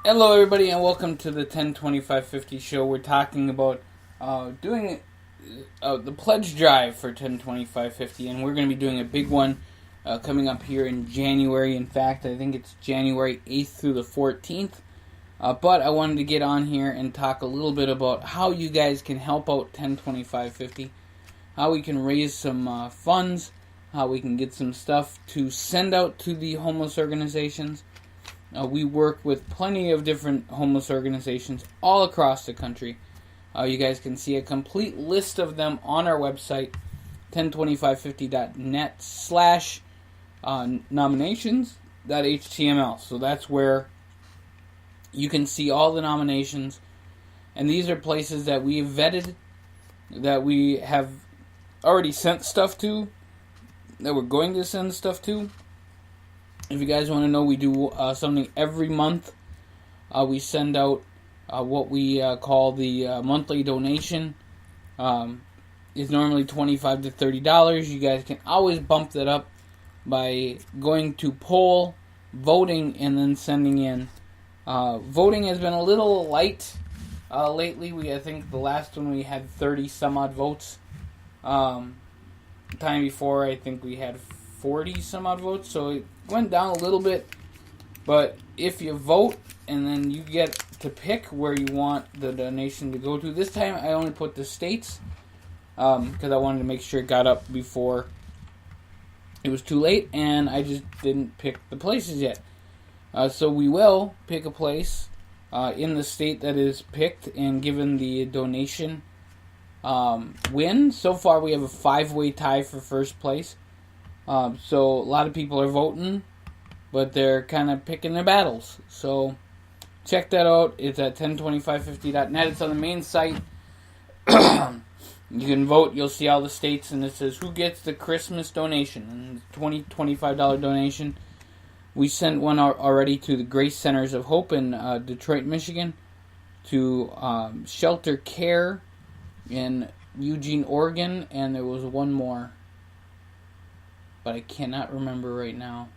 Hello, everybody, and welcome to the 102550 show. We're talking about doing the pledge drive for 102550, and we're going to be doing a big one coming up here in January. In fact, I think it's January 8th through the 14th. But I wanted to get on here and talk a little bit about how you guys can help out 102550, how we can raise some funds, how we can get some stuff to send out to the homeless organizations. We work with plenty of different homeless organizations all across the country. You guys can see a complete list of them on our website, 102550.net/nominations.html. So that's where you can see all the nominations. And these are places that we have vetted, that we have already sent stuff to, that we're going to send stuff to. If you guys want to know, we do something every month. We send out what we call the monthly donation. It's normally $25 to $30. You guys can always bump that up by going to poll, voting, and then sending in. Voting has been a little light lately. I think the last one we had 30 some odd votes. Time before, I think we had 40 some odd votes, so it went down a little bit. But if you vote and then you get to pick where you want the donation to go to, this time I only put the states because I wanted to make sure it got up before it was too late, and I just didn't pick the places yet. So we will pick a place in the state that is picked and given the donation win. So far we have a 5-way tie for first place. So a lot of people are voting, but they're kind of picking their battles. So check that out. It's at 102550.net. It's on the main site. You can vote. You'll see all the states, and it says who gets the Christmas donation. And $25 donation. We sent one already to the Grace Centers of Hope in Detroit, Michigan, to Shelter Care in Eugene, Oregon, and there was one more, but I cannot remember right now.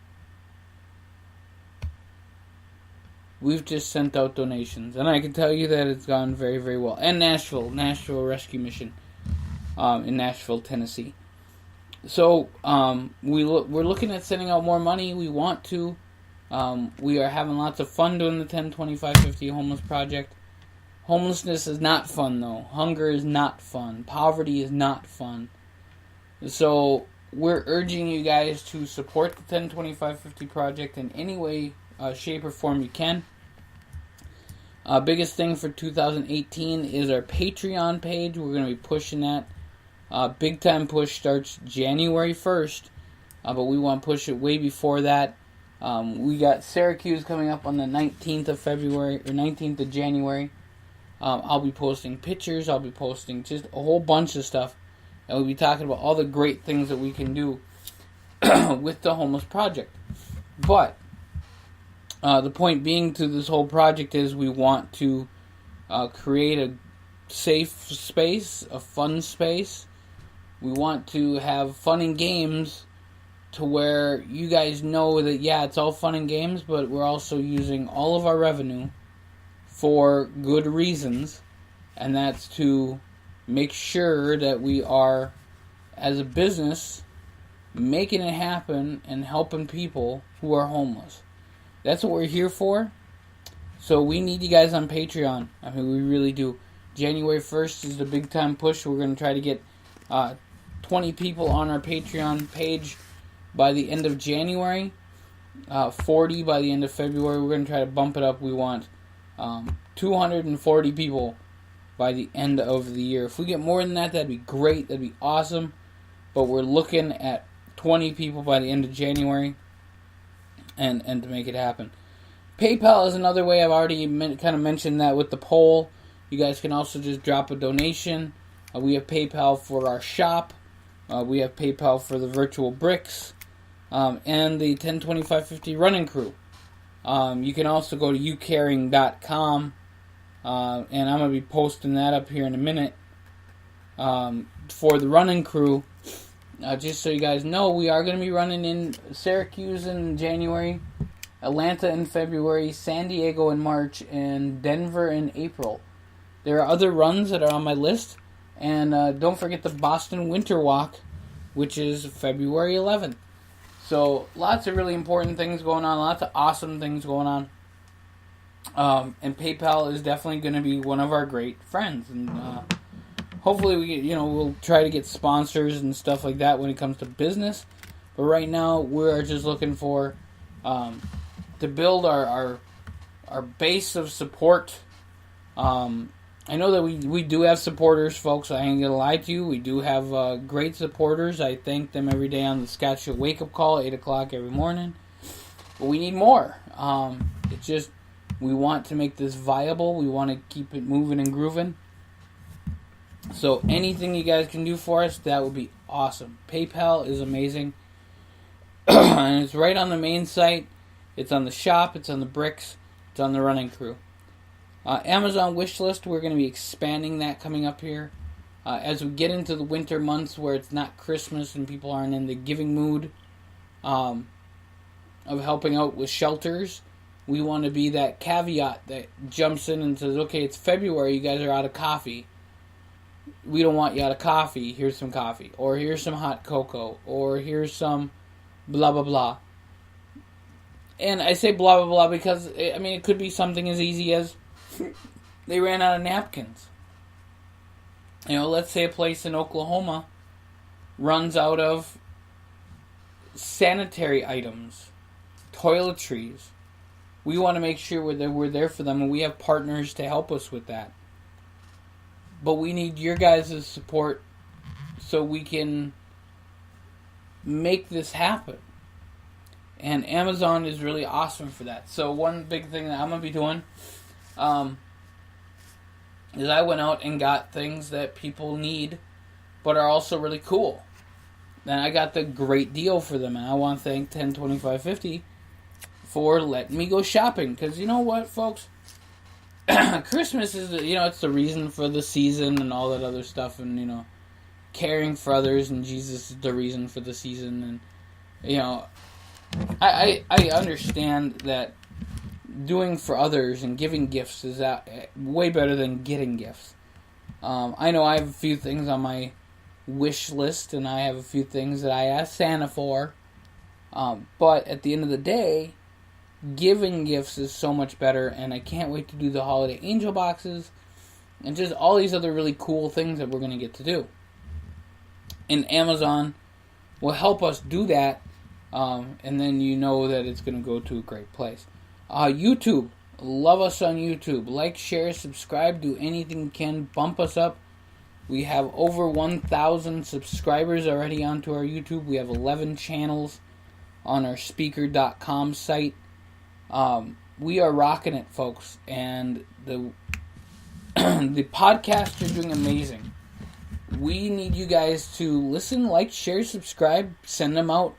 We've just sent out donations, and I can tell you that it's gone very, very well. And Nashville Rescue Mission in Nashville, Tennessee. So we're looking at sending out more money. We want to. We are having lots of fun doing the 102550 Homeless Project. Homelessness is not fun, though. Hunger is not fun. Poverty is not fun. So we're urging you guys to support the 102550 project in any way, shape, or form you can. Biggest thing for 2018 is our Patreon page. We're going to be pushing that. Big time push starts January 1st, but we want to push it way before that. We got Syracuse coming up on the 19th of February, or 19th of January. I'll be posting pictures. I'll be posting just a whole bunch of stuff. And we'll be talking about all the great things that we can do with the Homeless Project. But the point being to this whole project is we want to create a safe space, a fun space. We want to have fun and games to where you guys know that, yeah, it's all fun and games, but we're also using all of our revenue for good reasons, and that's to make sure that we are, as a business, making it happen and helping people who are homeless. That's what we're here for. So we need you guys on Patreon. I mean, we really do. January 1st is the big time push. We're going to try to get 20 people on our Patreon page by the end of January, 40 by the end of February. We're going to try to bump it up. We want 240 people by the end of the year. If we get more than that, that'd be great. That'd be awesome. But we're looking at 20 people by the end of January and to make it happen. PayPal is another way. I've already kind of mentioned that with the poll. You guys can also just drop a donation. We have PayPal for our shop. We have PayPal for the virtual bricks and the 102550 running crew. You can also go to youcaring.com, and I'm going to be posting that up here in a minute for the running crew. Just so you guys know, we are going to be running in Syracuse in January. Atlanta in February, San Diego in March, and Denver in April. There are other runs that are on my list. And don't forget the Boston Winter Walk, which is February 11th. So lots of really important things going on, lots of awesome things going on. And PayPal is definitely going to be one of our great friends. And hopefully we'll try to get sponsors and stuff like that when it comes to business. But right now we're just looking for to build our base of support. I know that we do have supporters, folks. I ain't gonna lie to you. We do have great supporters. I thank them every day on the Scott Show wake up call, 8 o'clock every morning. But we need more. It's just we want to make this viable. We want to keep it moving and grooving. So anything you guys can do for us, that would be awesome. PayPal is amazing, and it's right on the main site. It's on the shop. It's on the bricks. It's on the running crew. Amazon wish list, we're going to be expanding that coming up here. As we get into the winter months where it's not Christmas and people aren't in the giving mood of helping out with shelters, we want to be that caveat that jumps in and says, okay, it's February, you guys are out of coffee. We don't want you out of coffee, here's some coffee. Or here's some hot cocoa. Or here's some blah, blah, blah. And I say blah, blah, blah because, it could be something as easy as they ran out of napkins. Let's say a place in Oklahoma runs out of sanitary items, toiletries. We want to make sure we're there for them, and we have partners to help us with that. But we need your guys' support so we can make this happen. And Amazon is really awesome for that. So one big thing that I'm going to be doing is I went out and got things that people need but are also really cool. And I got the great deal for them. And I want to thank 1025Fifty for letting me go shopping. Because you know what, folks? Christmas is, it's the reason for the season and all that other stuff. And, caring for others and Jesus is the reason for the season. And, I understand that doing for others and giving gifts is way better than getting gifts. I know I have a few things on my wish list, and I have a few things that I asked Santa for. But at the end of the day, giving gifts is so much better, and I can't wait to do the holiday angel boxes and just all these other really cool things that we're going to get to do. And Amazon will help us do that, and then that it's going to go to a great place. YouTube. Love us on YouTube. Like, share, subscribe. Do anything you can. Bump us up. We have over 1,000 subscribers already onto our YouTube. We have 11 channels on our Speaker.com site. We are rocking it, folks. And the podcasts are doing amazing. We need you guys to listen, like, share, subscribe. Send them out.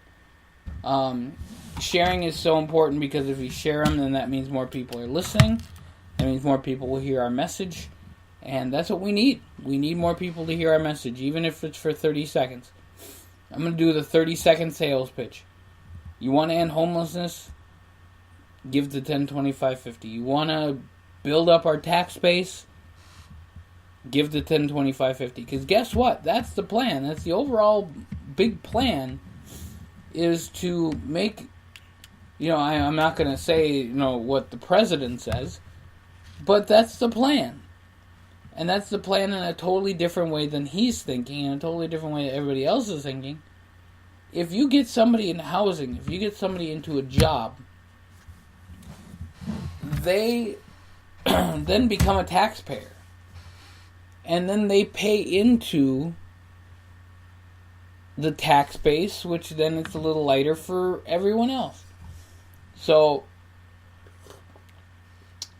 Sharing is so important because if you share them, then that means more people are listening. That means more people will hear our message. And that's what we need. We need more people to hear our message, even if it's for 30 seconds. I'm going to do the 30-second sales pitch. You want to end homelessness? Give the 1025Fifty. You want to build up our tax base? Give the 1025Fifty. Because guess what? That's the plan. That's the overall big plan, is to make... I'm not going to say, what the president says, but that's the plan. And that's the plan in a totally different way than he's thinking, in a totally different way that everybody else is thinking. If you get somebody in housing, if you get somebody into a job, they then become a taxpayer. And then they pay into the tax base, which then it's a little lighter for everyone else. So,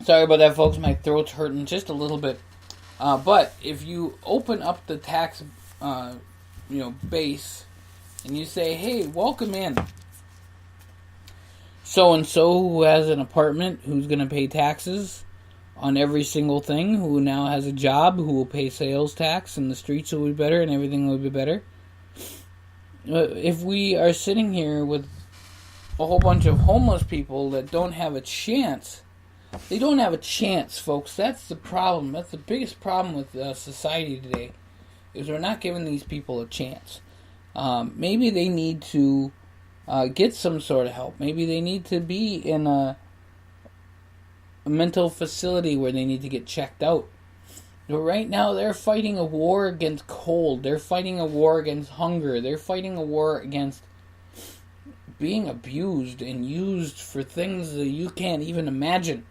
sorry about that, folks. My throat's hurting just a little bit. But if you open up the tax, base, and you say, "Hey, welcome in so-and-so who has an apartment, who's going to pay taxes on every single thing, who now has a job, who will pay sales tax, and the streets will be better, and everything will be better." If we are sitting here with a whole bunch of homeless people that don't have a chance. They don't have a chance, folks. That's the problem. That's the biggest problem with society today, is we're not giving these people a chance. Maybe they need to get some sort of help. Maybe they need to be in a mental facility where they need to get checked out. But right now they're fighting a war against cold. They're fighting a war against hunger. They're fighting a war against being abused and used for things that you can't even imagine.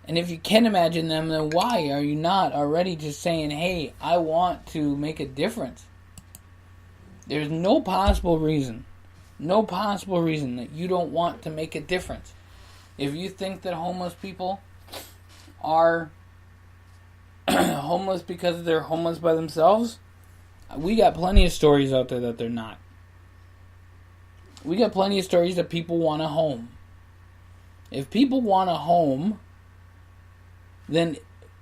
And if you can imagine them, then why are you not already just saying, hey, I want to make a difference? There's no possible reason that you don't want to make a difference. If you think that homeless people are homeless because they're homeless by themselves, we got plenty of stories out there that they're not. We got plenty of stories that people want a home. If people want a home, then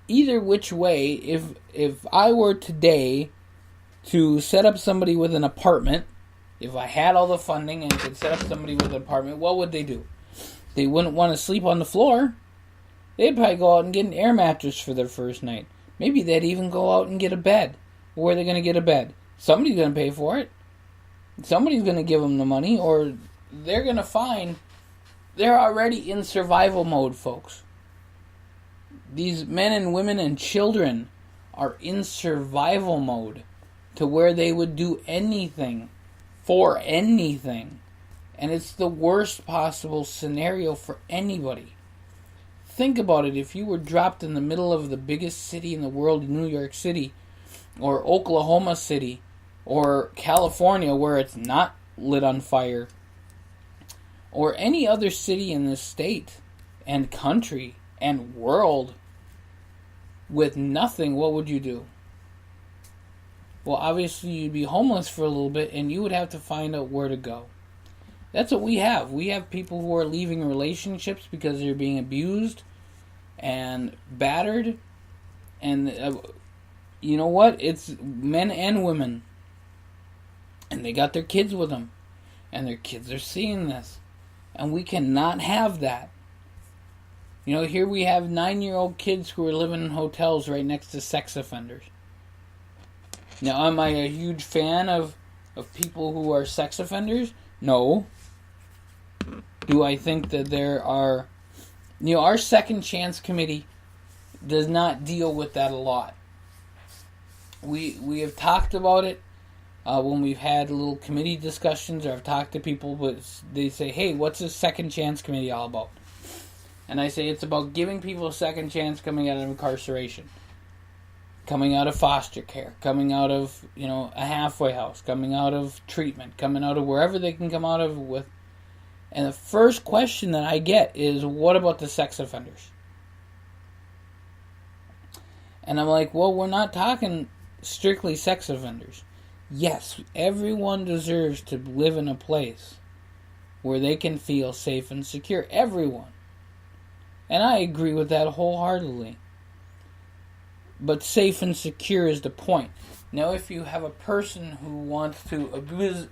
either which way, if I were today to set up somebody with an apartment, if I had all the funding and could set up somebody with an apartment, what would they do? They wouldn't want to sleep on the floor. They'd probably go out and get an air mattress for their first night. Maybe they'd even go out and get a bed. Where are they going to get a bed? Somebody's going to pay for it. Somebody's going to give them the money, or they're going to find they're already in survival mode, folks. These men and women and children are in survival mode to where they would do anything for anything. And it's the worst possible scenario for anybody. Think about it. If you were dropped in the middle of the biggest city in the world, New York City, or Oklahoma City, or California where it's not lit on fire, or any other city in this state and country and world with nothing, what would you do? Well, obviously you'd be homeless for a little bit and you would have to find out where to go. That's what we have. We have people who are leaving relationships because they're being abused and battered. And you know what? It's men and women. And they got their kids with them. And their kids are seeing this. And we cannot have that. You know, here we have 9-year-old kids who are living in hotels right next to sex offenders. Now, am I a huge fan of people who are sex offenders? No. Do I think that there are... You know, our Second Chance Committee does not deal with that a lot. We have talked about it when we've had little committee discussions, or I've talked to people, but they say, hey, what's the Second Chance Committee all about? And I say it's about giving people a second chance coming out of incarceration, coming out of foster care, coming out of, a halfway house, coming out of treatment, coming out of wherever they can come out of with. And the first question that I get is, what about the sex offenders? And I'm like, well, we're not talking strictly sex offenders. Yes, everyone deserves to live in a place where they can feel safe and secure. Everyone. And I agree with that wholeheartedly. But safe and secure is the point. Now, if you have a person who wants to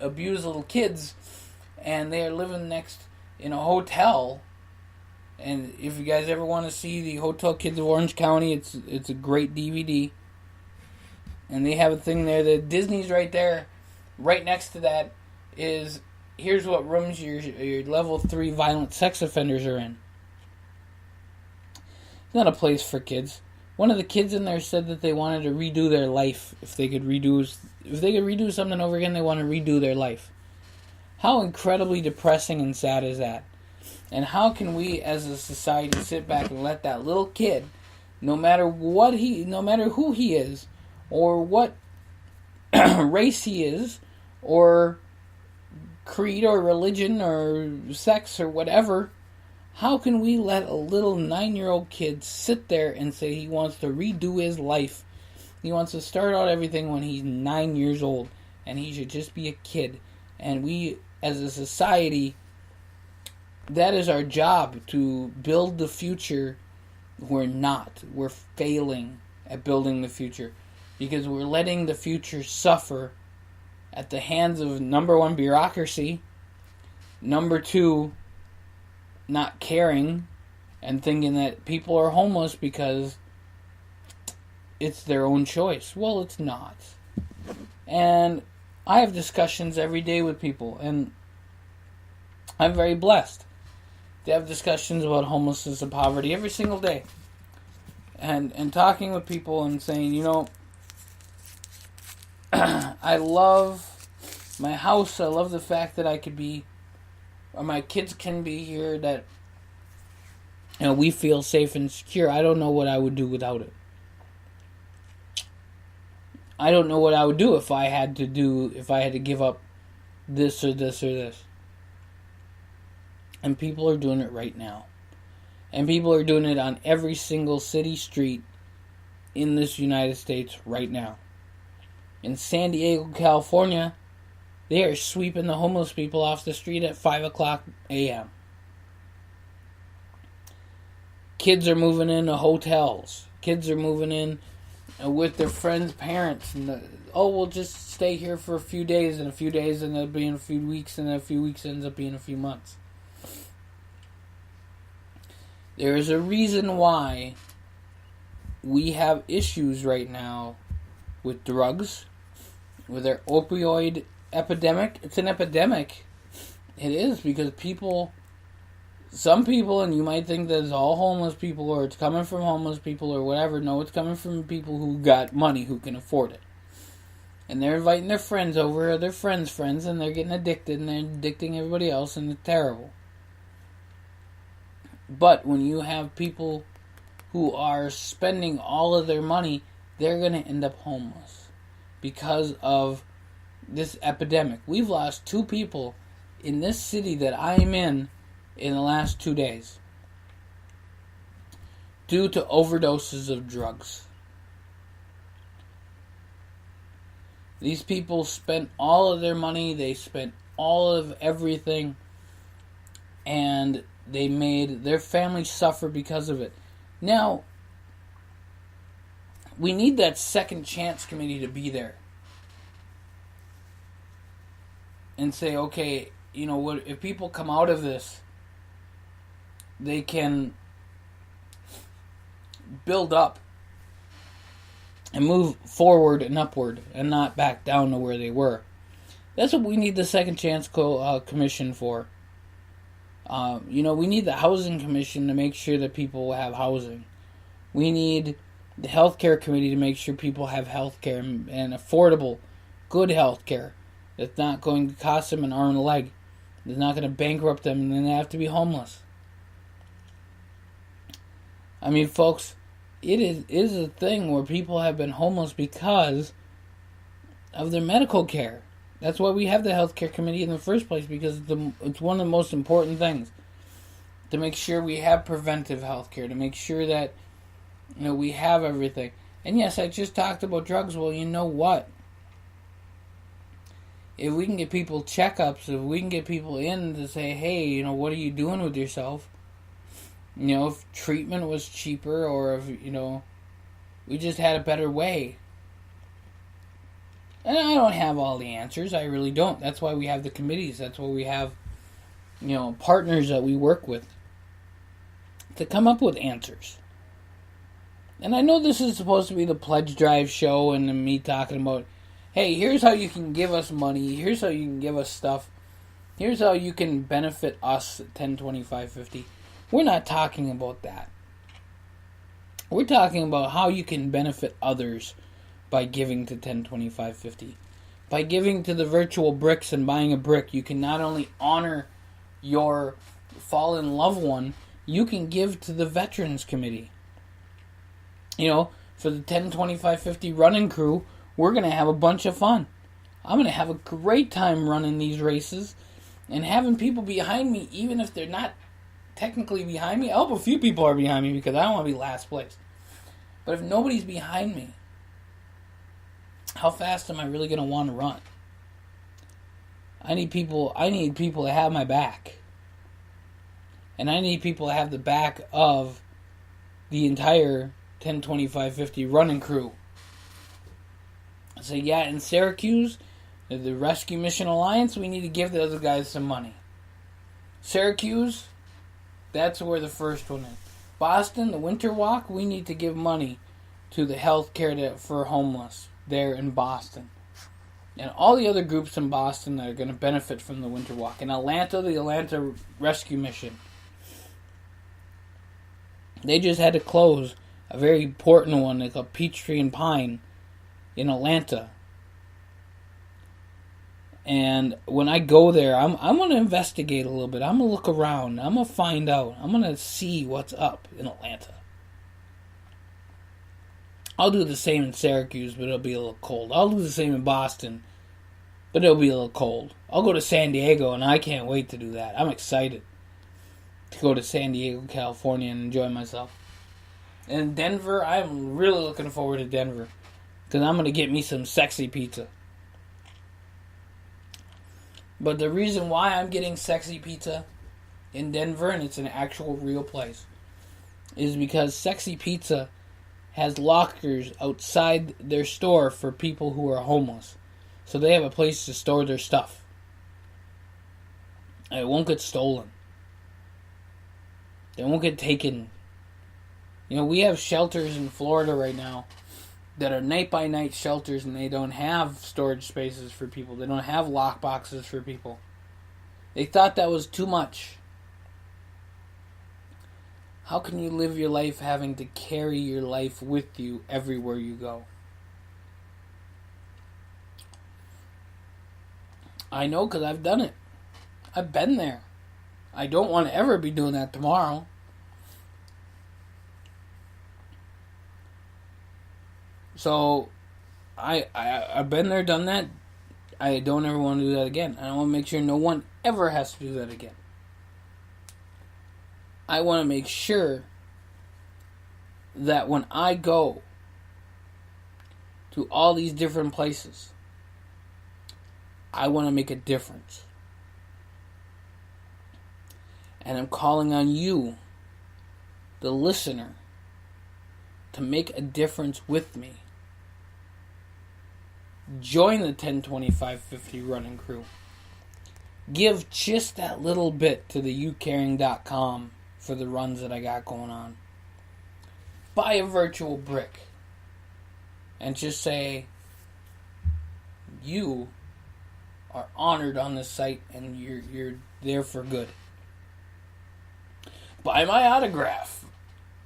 abuse little kids, and they are living next in a hotel, and if you guys ever want to see the Hotel Kids of Orange County, it's a great DVD. And they have a thing there that Disney's right there, right next to that is, here's what rooms your level 3 violent sex offenders are in. It's not a place for kids. One of the kids in there said that they wanted to redo their life. If they could redo something over again, they want to redo their life. How incredibly depressing and sad is that? And how can we as a society sit back and let that little kid, no matter who he is, or what race he is, or creed or religion or sex or whatever, how can we let a little 9-year-old kid sit there and say he wants to redo his life? He wants to start out everything when he's 9 years old, and he should just be a kid. And we, as a society, that is our job, to build the future. We're not. We're failing at building the future, because we're letting the future suffer at the hands of, number one, bureaucracy, Number two, not caring and thinking that people are homeless because it's their own choice. Well, it's not. And I have discussions every day with people, and I'm very blessed to have discussions about homelessness and poverty every single day. And talking with people and saying, you know, I love my house. I love the fact that I could be, or my kids can be here, that, you know, we feel safe and secure. I don't know what I would do without it. I don't know what I would do if I had to give up this or this or this. And people are doing it right now. And people are doing it on every single city street in this United States right now. In San Diego, California, they are sweeping the homeless people off the street at 5 o'clock a.m. Kids are moving into hotels. Kids are moving in with their friends' parents. And we'll just stay here for a few days, and a few days ends up being a few weeks, and a few weeks ends up being a few months. There is a reason why we have issues right now with drugs, with our opioid epidemic. It's an epidemic. It is, because some people, and you might think that it's all homeless people, or it's coming from homeless people, or whatever. No, it's coming from people who got money, who can afford it. And they're inviting their friends over, or their friends' friends, and they're getting addicted, and they're addicting everybody else, and it's terrible. But when you have people who are spending all of their money, they're going to end up homeless because of this epidemic. We've lost 2 people in this city that I'm in the last 2 days due to overdoses of drugs. These people spent all of their money, they spent all of everything, and they made their family suffer because of it. Now, we need that second chance committee to be there and say, okay, you know what, if people come out of this, they can build up and move forward and upward and not back down to where they were. That's what we need the second chance commission for. We need the housing commission to make sure that people have housing. We need the healthcare committee to make sure people have healthcare and affordable, good healthcare that's not going to cost them an arm and a leg. That's not going to bankrupt them and then they have to be homeless. I mean, folks, it is a thing where people have been homeless because of their medical care. That's why we have the healthcare committee in the first place, because it's one of the most important things to make sure we have preventive healthcare, to make sure that, you know, we have everything. And yes, I just talked about drugs. Well, you know what? If we can get people checkups, if we can get people in to say, hey, you know, what are you doing with yourself? You know, if treatment was cheaper, or if, you know, we just had a better way. And I don't have all the answers. I really don't. That's why we have the committees. That's why we have, you know, partners that we work with to come up with answers. And I know this is supposed to be the pledge drive show and me talking about, hey, here's how you can give us money. Here's how you can give us stuff. Here's how you can benefit us at 102550. We're not talking about that. We're talking about how you can benefit others by giving to 102550. By giving to the virtual bricks and buying a brick, you can not only honor your fallen loved one, you can give to the Veterans Committee. You know, for the 102550 running crew, we're going to have a bunch of fun. I'm going to have a great time running these races and having people behind me, even if they're not technically behind me. I hope a few people are behind me because I don't want to be last place. But if nobody's behind me, how fast am I really going to want to run? I need people to have my back. And I need people to have the back of the entire 102550 running crew. So yeah, in Syracuse, the Rescue Mission Alliance, we need to give the other guys some money. Syracuse, that's where the first one is. Boston, the Winter Walk, we need to give money to the health care for homeless there in Boston. And all the other groups in Boston that are going to benefit from the Winter Walk. In Atlanta, the Atlanta Rescue Mission, they just had to close a very important one, like a Peachtree and Pine in Atlanta. And when I go there, I'm going to investigate a little bit. I'm going to look around. I'm going to find out. I'm going to see what's up in Atlanta. I'll do the same in Syracuse, but it'll be a little cold. I'll do the same in Boston, but it'll be a little cold. I'll go to San Diego, and I can't wait to do that. I'm excited to go to San Diego, California, and enjoy myself. And Denver, I'm really looking forward to Denver, because I'm going to get me some sexy pizza. But the reason why I'm getting sexy pizza in Denver, and it's an actual real place, is because Sexy Pizza has lockers outside their store for people who are homeless. So they have a place to store their stuff. And it won't get stolen. They won't get taken. You know, we have shelters in Florida right now that are night-by-night shelters, and they don't have storage spaces for people. They don't have lock boxes for people. They thought that was too much. How can you live your life having to carry your life with you everywhere you go? I know, because I've done it. I've been there. I don't want to ever be doing that tomorrow. So, I've been there, done that. I don't ever want to do that again. I want to make sure no one ever has to do that again. I want to make sure that when I go to all these different places, I want to make a difference. And I'm calling on you, the listener, to make a difference with me. Join the 1025Fifty running crew. Give just that little bit to the youcaring.com for the runs that I got going on. Buy a virtual brick and just say you are honored on this site and you're there for good. Buy my autograph.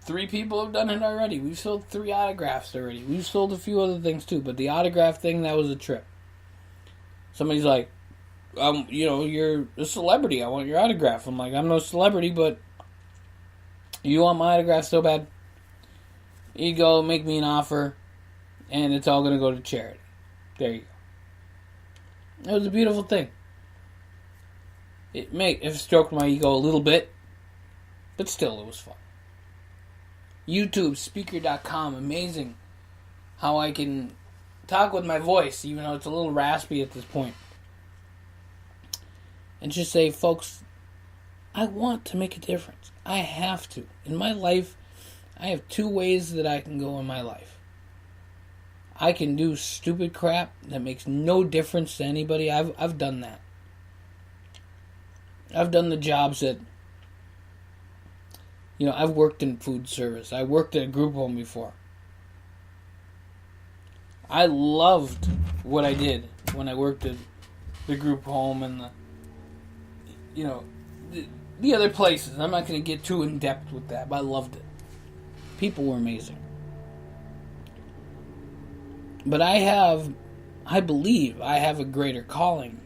3 people have done it already. We've sold 3 autographs already. We've sold a few other things too, but the autograph thing, that was a trip. Somebody's like, you're a celebrity. I want your autograph. I'm like, I'm no celebrity, but you want my autograph so bad? You go, make me an offer, and it's all going to go to charity. There you go. It was a beautiful thing. It stroked my ego a little bit, but still, it was fun. YouTube, speaker.com, amazing how I can talk with my voice, even though it's a little raspy at this point. And just say, folks, I want to make a difference. I have to. In my life, I have 2 ways that I can go in my life. I can do stupid crap that makes no difference to anybody. I've done that. I've done the jobs that, I've worked in food service. I worked at a group home before. I loved what I did when I worked at the group home and the other places. I'm not going to get too in-depth with that, but I loved it. People were amazing. But I believe I have a greater calling.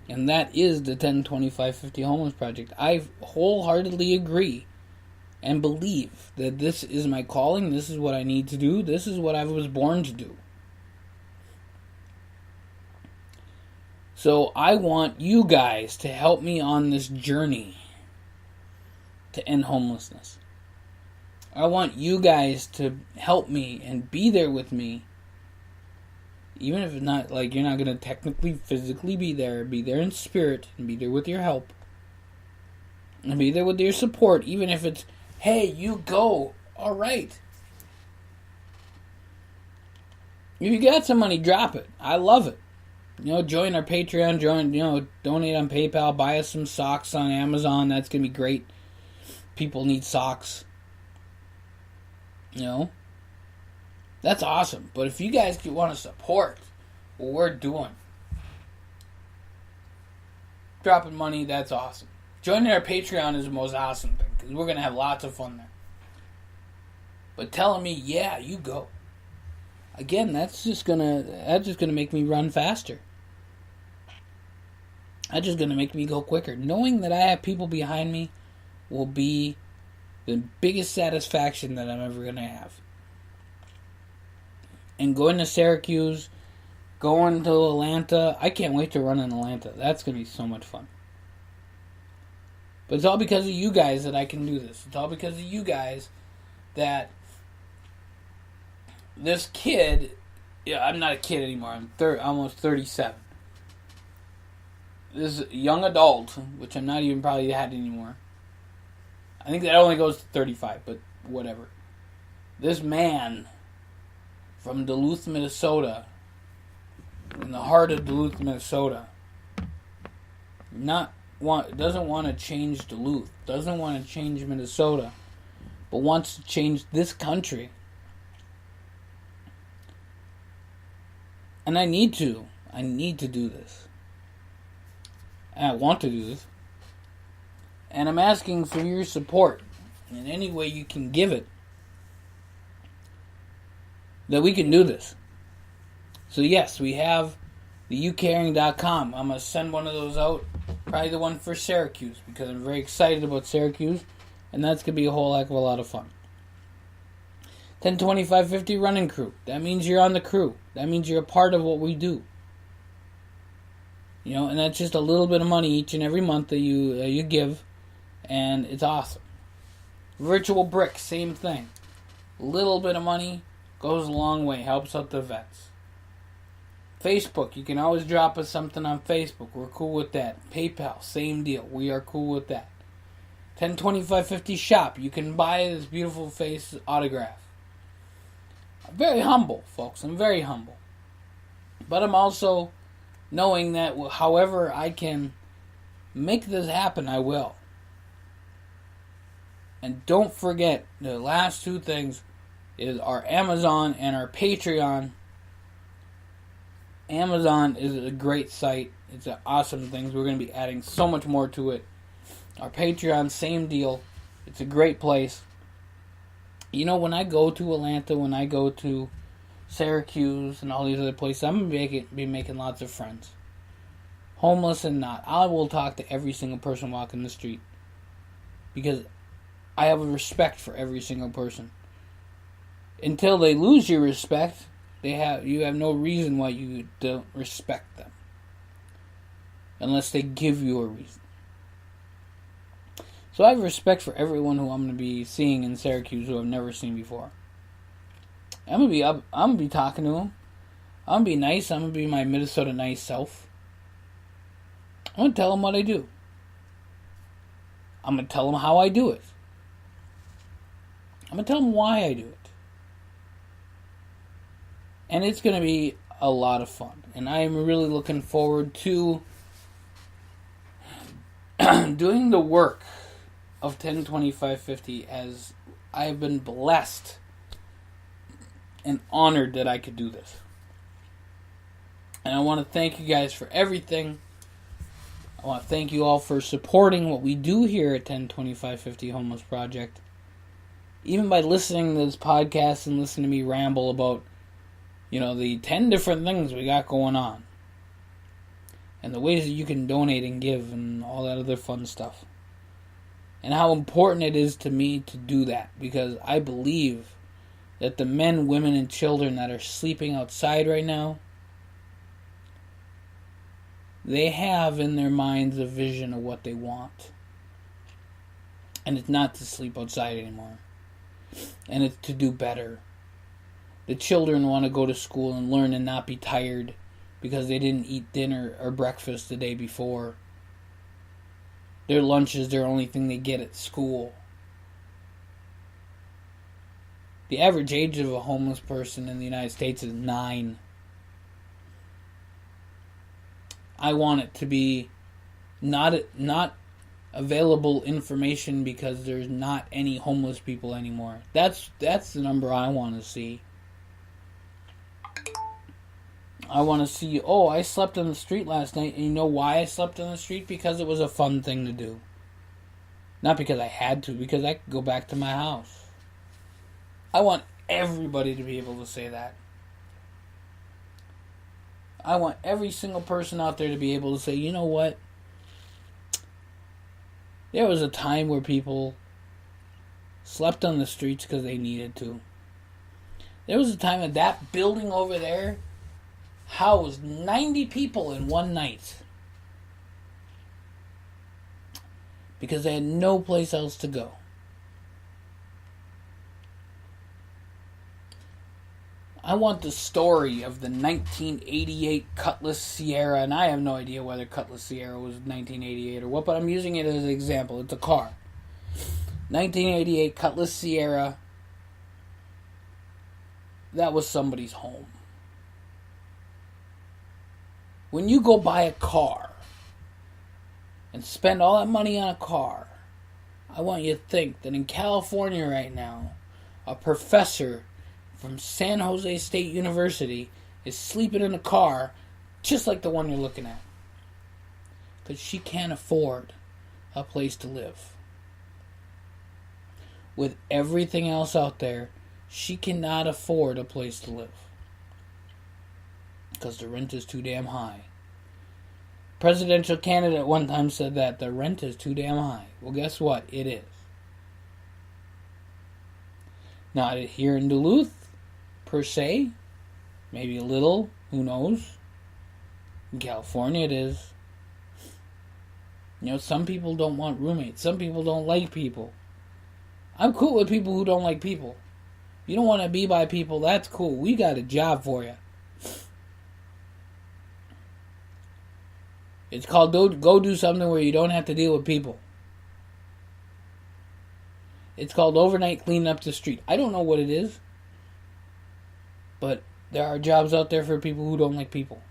And that is the 1025Fifty Homeless Project. I wholeheartedly agree and believe that this is my calling. This is what I need to do. This is what I was born to do. So I want you guys to help me on this journey to end homelessness. I want you guys to help me and be there with me. Even if it's not like you're not going to technically, physically be there in spirit, and be there with your help. And be there with your support, even if it's, hey, you go, alright. If you got some money, drop it. I love it. Join our Patreon, donate on PayPal, buy us some socks on Amazon. That's going to be great. People need socks. That's awesome. But if you guys want to support what we're doing, dropping money, that's awesome. Joining our Patreon is the most awesome thing, because we're going to have lots of fun there. But telling me, yeah, you go. Again, that's just gonna make me run faster. That's just gonna make me go quicker. Knowing that I have people behind me will be the biggest satisfaction that I'm ever gonna have. And going to Syracuse, going to Atlanta, I can't wait to run in Atlanta. That's gonna be so much fun. But it's all because of you guys that I can do this. It's all because of you guys that this kid, I'm not a kid anymore. I'm almost 37. This young adult, which I'm not even probably that anymore. I think that only goes to 35, but whatever. This man from Duluth, Minnesota, in the heart of Duluth, Minnesota, doesn't want to change Duluth, doesn't want to change Minnesota, but wants to change this country. And I need to do this. And I want to do this. And I'm asking for your support in any way you can give it, that we can do this. So yes, we have the ucaring.com. I'm going to send one of those out. Probably the one for Syracuse, because I'm very excited about Syracuse. And that's going to be a whole heck of a lot of fun. 1025Fifty running crew. That means you're on the crew. That means you're a part of what we do. And that's just a little bit of money each and every month that you give, and it's awesome. Virtual Brick, same thing. A little bit of money goes a long way, helps out the vets. Facebook, you can always drop us something on Facebook. We're cool with that. PayPal, same deal. We are cool with that. 1025Fifty shop, you can buy this beautiful face autograph. I'm very humble, folks. I'm very humble. But I'm also knowing that however I can make this happen, I will. And don't forget, the last two things is our Amazon and our Patreon. Amazon is a great site. It's an awesome thing. We're going to be adding so much more to it. Our Patreon, same deal. It's a great place. When I go to Atlanta, when I go to Syracuse and all these other places, I'm going to be making lots of friends. Homeless and not. I will talk to every single person walking the street. Because I have a respect for every single person. Until they lose your respect, you have no reason why you don't respect them. Unless they give you a reason. So I have respect for everyone who I'm going to be seeing in Syracuse who I've never seen before. I'm gonna be talking to them. I'm gonna be nice. I'm gonna be my Minnesota nice self. I'm gonna tell them what I do. I'm gonna tell them how I do it. I'm gonna tell them why I do it. And it's gonna be a lot of fun. And I am really looking forward to doing the work of 1025Fifty, as I have been blessed and honored that I could do this. And I want to thank you guys for everything. I want to thank you all for supporting what we do here at 1025Fifty Homeless Project. Even by listening to this podcast and listening to me ramble about, the 10 different things we got going on. And the ways that you can donate and give and all that other fun stuff. And how important it is to me to do that. Because I believe that the men, women, and children that are sleeping outside right now, they have in their minds a vision of what they want. And it's not to sleep outside anymore. And it's to do better. The children want to go to school and learn and not be tired because they didn't eat dinner or breakfast the day before. Their lunch is their only thing they get at school. The average age of a homeless person in the United States is 9. I want it to be not available information because there's not any homeless people anymore. That's the number I want to see. I want to see, oh, I slept on the street last night, and you know why I slept on the street? Because it was a fun thing to do. Not because I had to, because I could go back to my house. I want everybody to be able to say that. I want every single person out there to be able to say, you know what? There was a time where people slept on the streets because they needed to. There was a time that that building over there housed 90 people in one night. Because they had no place else to go. I want the story of the 1988 Cutlass Sierra, and I have no idea whether Cutlass Sierra was 1988 or what, but I'm using it as an example. It's a car. 1988 Cutlass Sierra. That was somebody's home. When you go buy a car and spend all that money on a car, I want you to think that in California right now, a professor from San Jose State University is sleeping in a car just like the one you're looking at. Because she can't afford a place to live. With everything else out there, she cannot afford a place to live. Because the rent is too damn high. Presidential candidate at one time said that the rent is too damn high. Well, guess what? It is. Not here in Duluth, per se. Maybe a little. Who knows? In California it is. You know, some people don't want roommates. Some people don't like people. I'm cool with people who don't like people. You don't want to be by people, that's cool. We got a job for you. It's called go do something where you don't have to deal with people. It's called overnight cleaning up the street. I don't know what it is. But there are jobs out there for people who don't like people.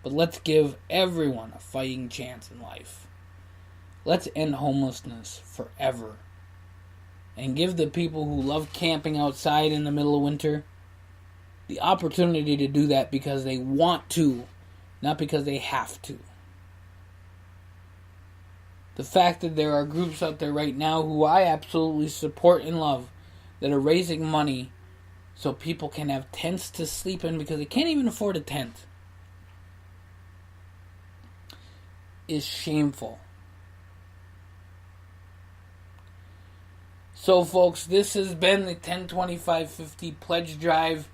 But let's give everyone a fighting chance in life. Let's end homelessness forever. And give the people who love camping outside in the middle of winter the opportunity to do that because they want to, not because they have to. The fact that there are groups out there right now who I absolutely support and love that are raising money so people can have tents to sleep in because they can't even afford a tent is shameful. So folks, this has been the 102550 pledge drive.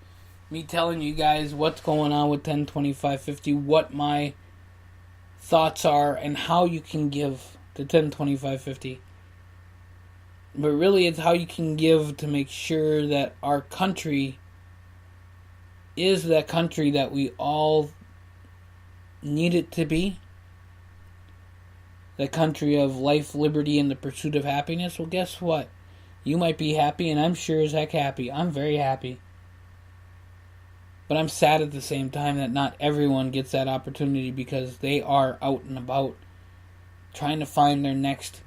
Me telling you guys what's going on with 102550, what my thoughts are, and how you can give to 102550. But really, it's how you can give to make sure that our country is that country that we all need it to be. The country of life, liberty, and the pursuit of happiness. Well, guess what? You might be happy, and I'm sure as heck happy. I'm very happy. But I'm sad at the same time that not everyone gets that opportunity because they are out and about trying to find their next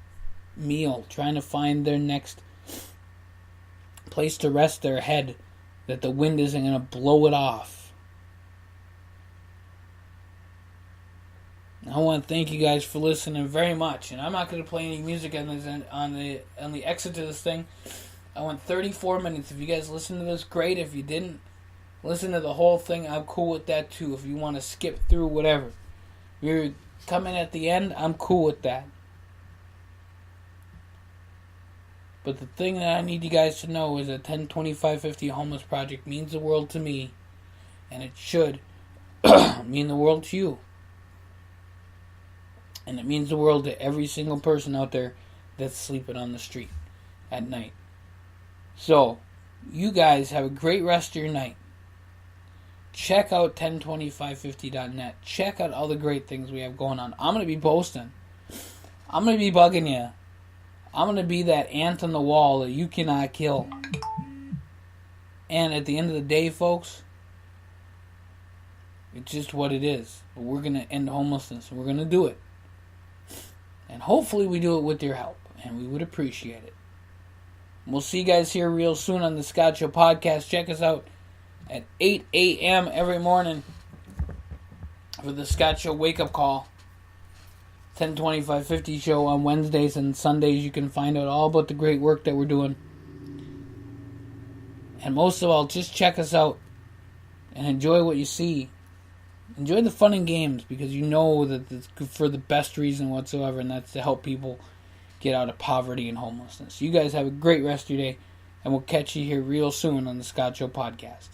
meal, trying to find their next place to rest their head, that the wind isn't going to blow it off. I want to thank you guys for listening very much, and I'm not going to play any music on the exit to this thing. I want 34 minutes. If you guys listen to this, great. If you didn't listen to the whole thing, I'm cool with that too. If you want to skip through whatever, if you're coming at the end, I'm cool with that. But the thing that I need you guys to know is that 102550 Homeless Project means the world to me, and it should mean the world to you. And it means the world to every single person out there that's sleeping on the street at night. So, you guys have a great rest of your night. Check out 102550.net. Check out all the great things we have going on. I'm going to be posting. I'm going to be bugging you. I'm going to be that ant on the wall that you cannot kill. And at the end of the day, folks, It's just what it is. But we're going to end homelessness. We're going to do it. And hopefully we do it with your help. And we would appreciate it. We'll see you guys here real soon on the Scott Show podcast. Check us out at 8 a.m. every morning for the Scott Show wake-up call. 1025Fifty show on Wednesdays and Sundays. You can find out all about the great work that we're doing. And most of all, just check us out and enjoy what you see. Enjoy the fun and games, because you know that it's for the best reason whatsoever, and that's to help people get out of poverty and homelessness. You guys have a great rest of your day, and we'll catch you here real soon on the Scott Show podcast.